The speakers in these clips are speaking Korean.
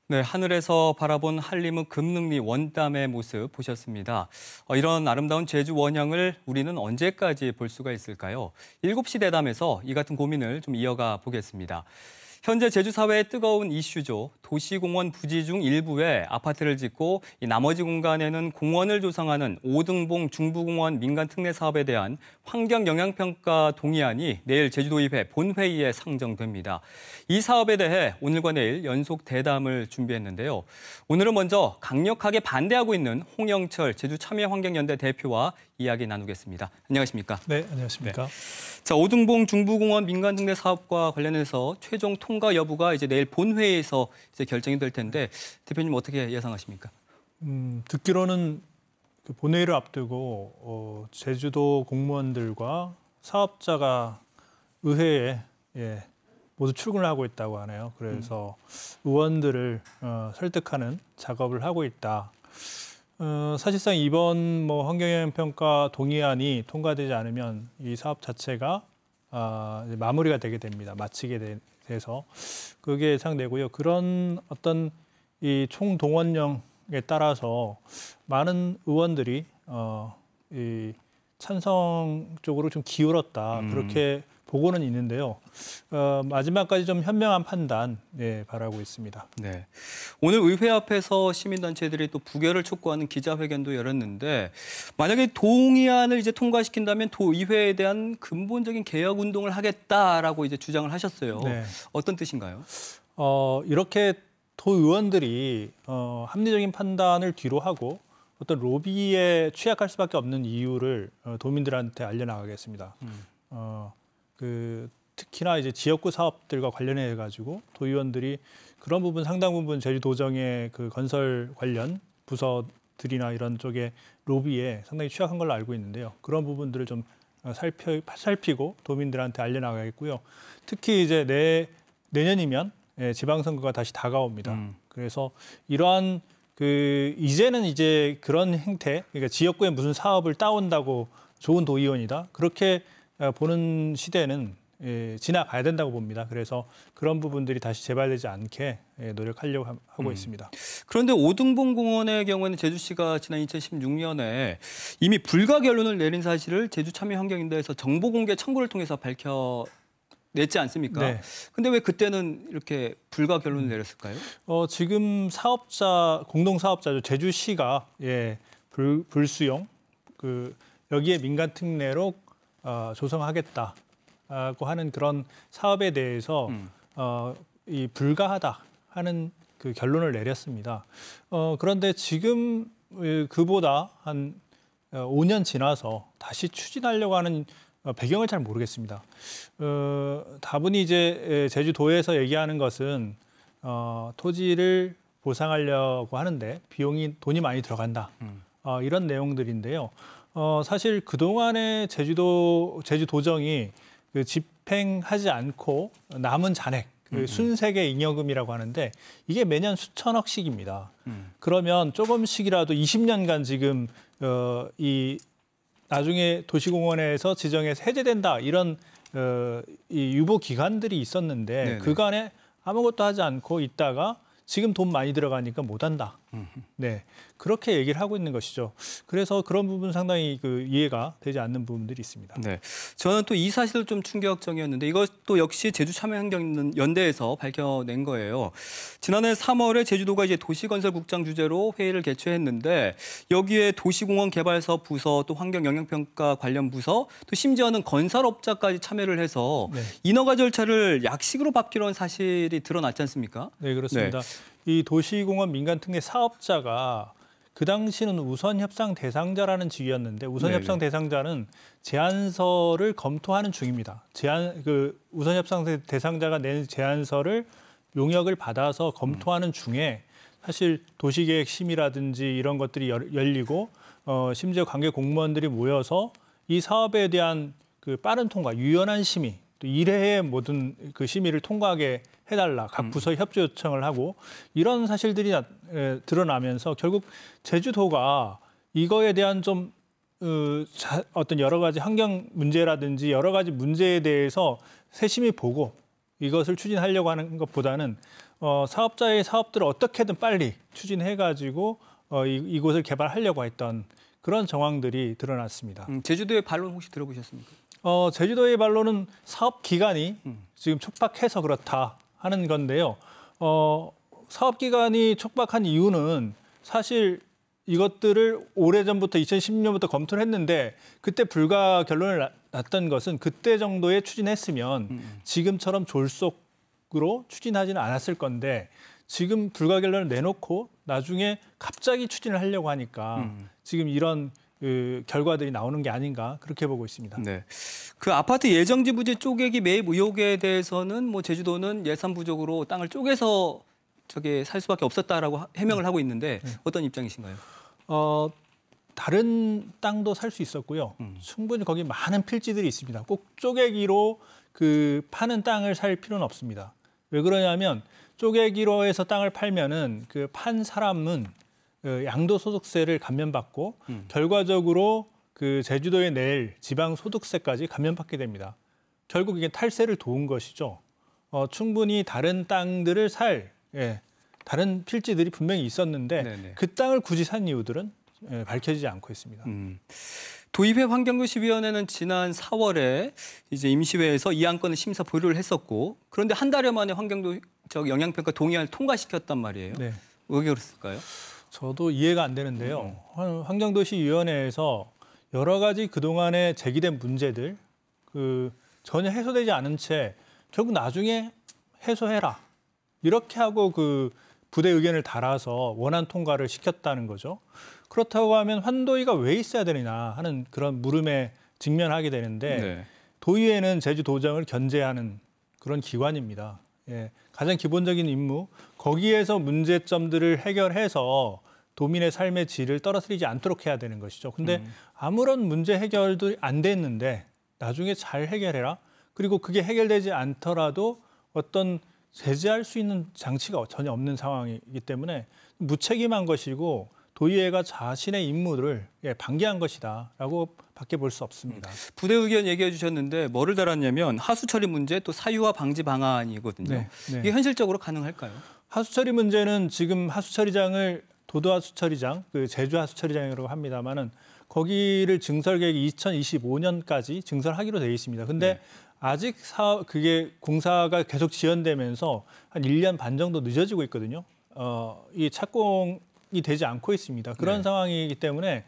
네, 하늘에서 바라본 한림읍 금능리 원담의 모습 보셨습니다. 이런 아름다운 제주 원형을 우리는 언제까지 볼 수가 있을까요? 7시 대담에서 이 같은 고민을 좀 이어가 보겠습니다. 현재 제주 사회의 뜨거운 이슈죠. 도시공원 부지 중 일부에 아파트를 짓고 이 나머지 공간에는 공원을 조성하는 오등봉 중부공원 민간 특례 사업에 대한 환경영향평가 동의안이 내일 제주도의회 본회의에 상정됩니다. 이 사업에 대해 오늘과 내일 연속 대담을 준비했는데요. 오늘은 먼저 강력하게 반대하고 있는 홍영철 제주참여환경연대 대표와 이야기 나누겠습니다. 안녕하십니까? 네, 안녕하십니까? 네. 자, 오등봉 중부공원 민간 특례 사업과 관련해서 최종 통과 여부가 이제 내일 본회의에서 이제 결정이 될 텐데 대표님 어떻게 예상하십니까? 듣기로는 그 본회의를 앞두고 제주도 공무원들과 사업자가 의회에 모두 출근을 하고 있다고 하네요. 그래서 의원들을 설득하는 작업을 하고 있다. 사실상 이번 환경영향평가 동의안이 통과되지 않으면 이 사업 자체가 이제 마무리가 되게 됩니다. 마치게 돼서 그게 예상되고요. 그런 어떤 이 총동원령에 따라서 많은 의원들이 이 찬성 쪽으로 좀 기울었다. 그렇게 보고는 있는데요. 마지막까지 좀 현명한 판단 바라고 있습니다. 네. 오늘 의회 앞에서 시민단체들이 또 부결을 촉구하는 기자회견도 열었는데 만약에 동의안을 이제 통과시킨다면 도의회에 대한 근본적인 개혁 운동을 하겠다라고 이제 주장을 하셨어요. 네. 어떤 뜻인가요? 이렇게 도의원들이 합리적인 판단을 뒤로 하고 어떤 로비에 취약할 수밖에 없는 이유를 도민들한테 알려나가겠습니다. 특히나 이제 지역구 사업들과 관련해 가지고 도의원들이 그런 부분 상당 부분 제주도정의 그 건설 관련 부서들이나 이런 쪽에 로비에 상당히 취약한 걸로 알고 있는데요. 그런 부분들을 좀 살피고 도민들한테 알려나가겠고요. 특히 이제 내년이면 지방선거가 다시 다가옵니다. 그래서 이러한 이제는 이제 그런 행태, 그러니까 지역구에 무슨 사업을 따온다고 좋은 도의원이다. 그렇게 보는 시대는 지나가야 된다고 봅니다. 그래서 그런 부분들이 다시 재발되지 않게 노력하려고 하고 있습니다. 그런데 오등봉 공원의 경우에는 제주시가 지난 2016년에 이미 불가 결론을 내린 사실을 제주참여환경연대에서 정보공개 청구를 통해서 밝혀냈지 않습니까? 네. 근데 왜 그때는 이렇게 불가 결론을 내렸을까요? 지금 공동사업자죠. 제주시가 불수용 여기에 민간 특례로 조성하겠다고 하는 그런 사업에 대해서 이 불가하다 하는 그 결론을 내렸습니다. 그런데 지금 그보다 한 5년 지나서 다시 추진하려고 하는 배경을 잘 모르겠습니다. 다분히 이제 제주도에서 얘기하는 것은 토지를 보상하려고 하는데 돈이 많이 들어간다. 이런 내용들인데요. 사실 그동안에 제주도정이 집행하지 않고 남은 잔액, 순세계 잉여금이라고 하는데 이게 매년 수천억씩입니다. 그러면 조금씩이라도 20년간 지금 이 나중에 도시공원에서 지정해서 해제된다 이런 이 유보 기간들이 있었는데 네네. 그간에 아무것도 하지 않고 있다가 지금 돈 많이 들어가니까 못한다. 네, 그렇게 얘기를 하고 있는 것이죠. 그래서 그런 부분 상당히 이해가 되지 않는 부분들이 있습니다. 네, 저는 또 이 사실도 좀 충격적이었는데 이것도 역시 제주참여환경연대에서 밝혀낸 거예요. 지난해 3월에 제주도가 이제 도시건설국장 주재로 회의를 개최했는데 여기에 도시공원 개발서 부서 또 환경영향평가 관련 부서 또 심지어는 건설업자까지 참여를 해서 네. 인허가 절차를 약식으로 밟기로 한 사실이 드러났지 않습니까? 네, 그렇습니다. 네. 이 도시공원 민간특례 사업자가 그 당시는 우선협상 대상자라는 직위였는데 우선협상 대상자는 제안서를 검토하는 중입니다. 우선협상 대상자가 낸 제안서를 용역을 받아서 검토하는 중에 사실 도시계획심의라든지 이런 것들이 열리고 심지어 관계 공무원들이 모여서 이 사업에 대한 빠른 통과, 유연한 심의, 또 1회의 모든 심의를 통과하게 해달라. 각 부서에 협조 요청을 하고 이런 사실들이 드러나면서 결국 제주도가 이거에 대한 좀 어떤 여러 가지 환경 문제라든지 여러 가지 문제에 대해서 세심히 보고 이것을 추진하려고 하는 것보다는 사업자의 사업들을 어떻게든 빨리 추진해가지고 이곳을 개발하려고 했던 그런 정황들이 드러났습니다. 제주도의 반론 혹시 들어보셨습니까? 제주도의 반론은 사업 기간이 지금 촉박해서 그렇다 하는 건데요. 사업 기간이 촉박한 이유는 사실 이것들을 오래전부터 2016년부터 검토를 했는데 그때 불가 결론을 났던 것은 그때 정도에 추진했으면 지금처럼 졸속으로 추진하지는 않았을 건데 지금 불가 결론을 내놓고 나중에 갑자기 추진을 하려고 하니까 지금 이런 결과들이 나오는 게 아닌가 그렇게 보고 있습니다. 네. 그 아파트 예정지 부지 쪼개기 매입 의혹에 대해서는 뭐 제주도는 예산 부족으로 땅을 쪼개서 저게 살 수밖에 없었다라고 해명을 하고 있는데 어떤 입장이신가요? 다른 땅도 살 수 있었고요. 충분히 거기 많은 필지들이 있습니다. 꼭 쪼개기로 그 파는 땅을 살 필요는 없습니다. 왜 그러냐면 쪼개기로 해서 땅을 팔면은 그 판 사람은 양도소득세를 감면받고 결과적으로 그 제주도에 낼 지방소득세까지 감면받게 됩니다. 결국 이게 탈세를 도운 것이죠. 충분히 다른 땅들을 다른 필지들이 분명히 있었는데 네네. 그 땅을 굳이 산 이유들은 밝혀지지 않고 있습니다. 도의회 환경도시위원회는 지난 4월에 이제 임시회에서 이 안건을 심사 보류를 했었고 그런데 한 달여 만에 환경도 영향평가 동의안을 통과시켰단 말이에요. 네. 왜 그랬을까요? 저도 이해가 안 되는데요. 환경도시위원회에서 여러 가지 그동안에 제기된 문제들 전혀 해소되지 않은 채 결국 나중에 해소해라. 이렇게 하고 그 부대 의견을 달아서 원안 통과를 시켰다는 거죠. 그렇다고 하면 환도위가 왜 있어야 되느냐 하는 그런 물음에 직면하게 되는데 네. 도의회는 제주도정을 견제하는 그런 기관입니다. 가장 기본적인 임무, 거기에서 문제점들을 해결해서 도민의 삶의 질을 떨어뜨리지 않도록 해야 되는 것이죠. 근데 아무런 문제 해결도 안 됐는데 나중에 잘 해결해라. 그리고 그게 해결되지 않더라도 어떤 제재할 수 있는 장치가 전혀 없는 상황이기 때문에 무책임한 것이고 도의회가 자신의 임무를 방기한 것이다라고 밖에 볼 수 없습니다. 부대 의견 얘기해 주셨는데 뭐를 달았냐면 하수 처리 문제 또 사유화 방지 방안이거든요. 네. 이게 현실적으로 가능할까요? 하수처리 문제는 지금 하수처리장을 도도하수처리장, 그 제주하수처리장이라고 합니다만은 거기를 증설 계획이 2025년까지 증설하기로 되어 있습니다. 근데 아직 그게 공사가 계속 지연되면서 한 1년 반 정도 늦어지고 있거든요. 이 착공이 되지 않고 있습니다. 그런 상황이기 때문에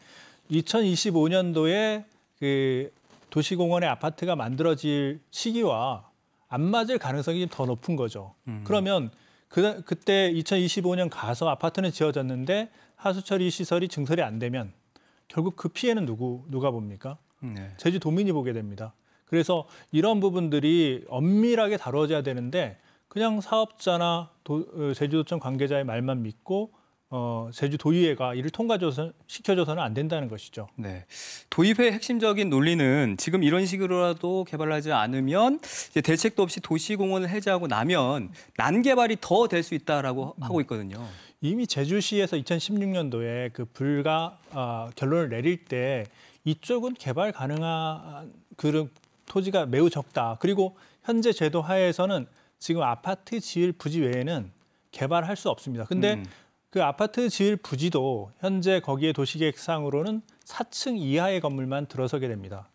2025년도에 그 도시공원의 아파트가 만들어질 시기와 안 맞을 가능성이 좀 더 높은 거죠. 그러면 그때 2025년 가서 아파트는 지어졌는데 하수처리 시설이 증설이 안 되면 결국 그 피해는 누가 봅니까? 제주도민이 보게 됩니다. 그래서 이런 부분들이 엄밀하게 다뤄져야 되는데 그냥 사업자나 제주도청 관계자의 말만 믿고 제주도의회가 이를 시켜줘서는 안 된다는 것이죠. 네, 도의회의 핵심적인 논리는 지금 이런 식으로라도 개발하지 않으면 이제 대책도 없이 도시공원을 해제하고 나면 난개발이 더 될 수 있다라고 하고 있거든요. 이미 제주시에서 2016년도에 그 불가 결론을 내릴 때 이쪽은 개발 가능한 그런 토지가 매우 적다. 그리고 현재 제도 하에서는 지금 아파트 지을 부지 외에는 개발할 수 없습니다. 근데 그 아파트 지을 부지도 현재 거기에 도시계획상으로는 4층 이하의 건물만 들어서게 됩니다.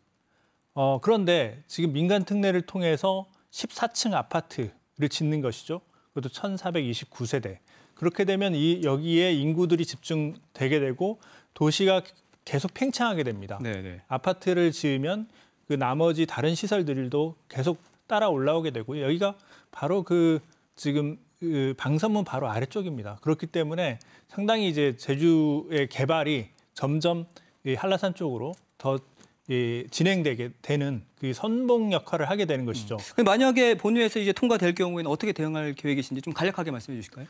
그런데 지금 민간 특례를 통해서 14층 아파트를 짓는 것이죠. 그것도 1,429세대. 그렇게 되면 여기에 인구들이 집중되게 되고 도시가 계속 팽창하게 됩니다. 네네. 아파트를 지으면 그 나머지 다른 시설들도 계속 따라 올라오게 되고요. 여기가 바로 지금 방선문 바로 아래쪽입니다. 그렇기 때문에 상당히 이제 제주의 개발이 점점 한라산 쪽으로 더 진행되게 되는 그 선봉 역할을 하게 되는 것이죠. 만약에 본회의에서 이제 통과될 경우에는 어떻게 대응할 계획이신지 좀 간략하게 말씀해 주실까요?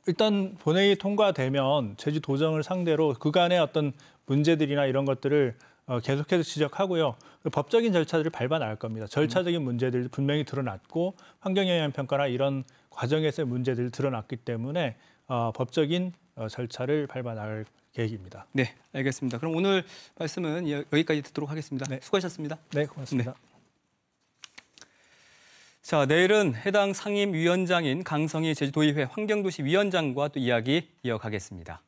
일단 본회의 통과되면 제주도정을 상대로 그간의 어떤 문제들이나 이런 것들을 계속해서 지적하고요. 법적인 절차들을 밟아 나갈 겁니다. 절차적인 문제들도 분명히 드러났고 환경영향평가나 이런 과정에서의 문제들이 드러났기 때문에 법적인 절차를 밟아 나갈 계획입니다. 네, 알겠습니다. 그럼 오늘 말씀은 여기까지 듣도록 하겠습니다. 네. 수고하셨습니다. 네, 고맙습니다. 네. 자, 내일은 해당 상임위원장인 강성희 제주도의회 환경도시위원장과 또 이야기 이어가겠습니다.